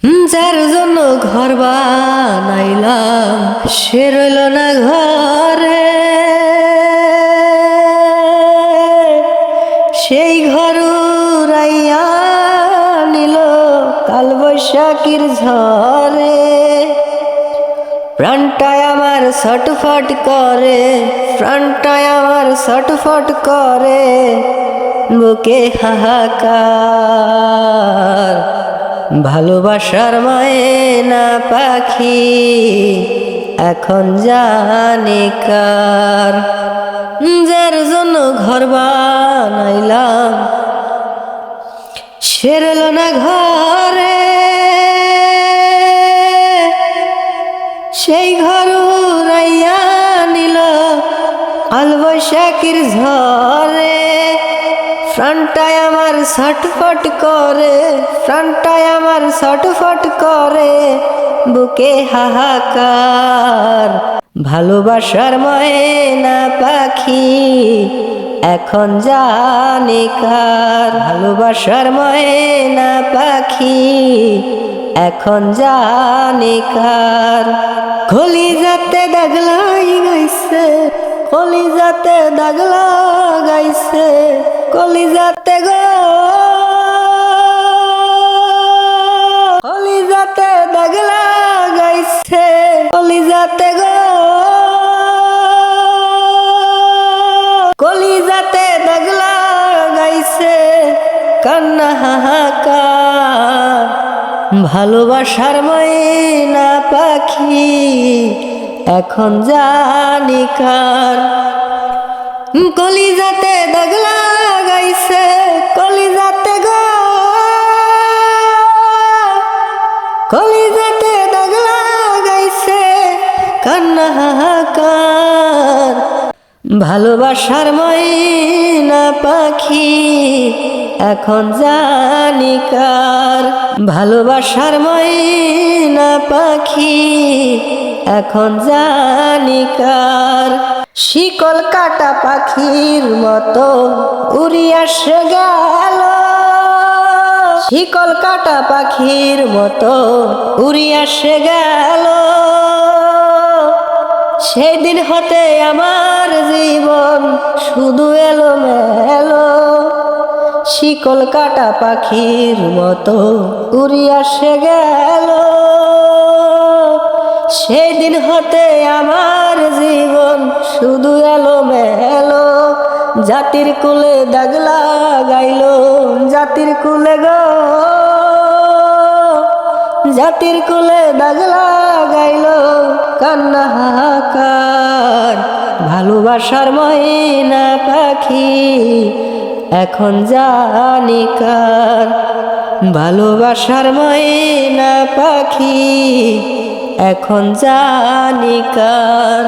যার জন্য ঘর বানাইলাম সে রইল না ঘরে, সেই ঘর উড়াইয়া নিল কাল বৈশাখীর ঝড়ে। প্রাণটায় আমার ছটফট করে, প্রাণটায় আমার ছটফট করে, বুকে হাহাকার। ভালোবাসার ময়না পাখি এখন জানি কার। যার জন্য ঘর বানাইলাম সে রইল না ঘরে, সেই ঘর উড়াইয়া নিল কাল বৈশাখীর ঝড়ে। প্রাণটায় আমার ছটফট করে, প্রাণটায় আমার ছটফট করে, বুকে হাহাকার। ভালোবাসার ময়না পাখি এখন জানি কার। ভালোবাসার ময়না পাখি এখন জানি কার। কলিজাতে দাগ লাগাইছে, কলিজাতে দাগ লাগাইছে, কলিজাতে গো, কলিজাতে দাগ লাগাইছে, কলিজাতে গো, কলিজাতে দাগ লাগাইছে, কান্না হাহাকার। ভালোবাসার ময়না পাখি এখন জানি কার। কলিজাতে দাগ লাগাইছে, কলিজাতে গো, কলিজাতে দাগ লাগাইছে, কান্না হাহাকার। ভালোবাসার ময়না পাখি এখন জানি কার। ভালোবাসার ময়না পাখি এখন জানি কার। শিকল কাটা পাখির মতো উড়িয়া সে গেল, শিকল কাটা পাখির মতো উড়িয়া সে গেল। সেই দিন হতে আমার জীবন শুধু এলোমেলো, শিকল কাটা পাখির মতো উড়িয়া সে গেল। সেই দিন হতে আমার জীবন শুধু এলোমেলো। জাতির কুলে দাগ লাগাইল, জাতির কুলে গো, জাতির কুলে দাগ লাগাইল, কান্না হাহাকার। ভালোবাসার ময়না পাখি এখন জানি কার। ভালোবাসার ময়না পাখি এখন জানি কার।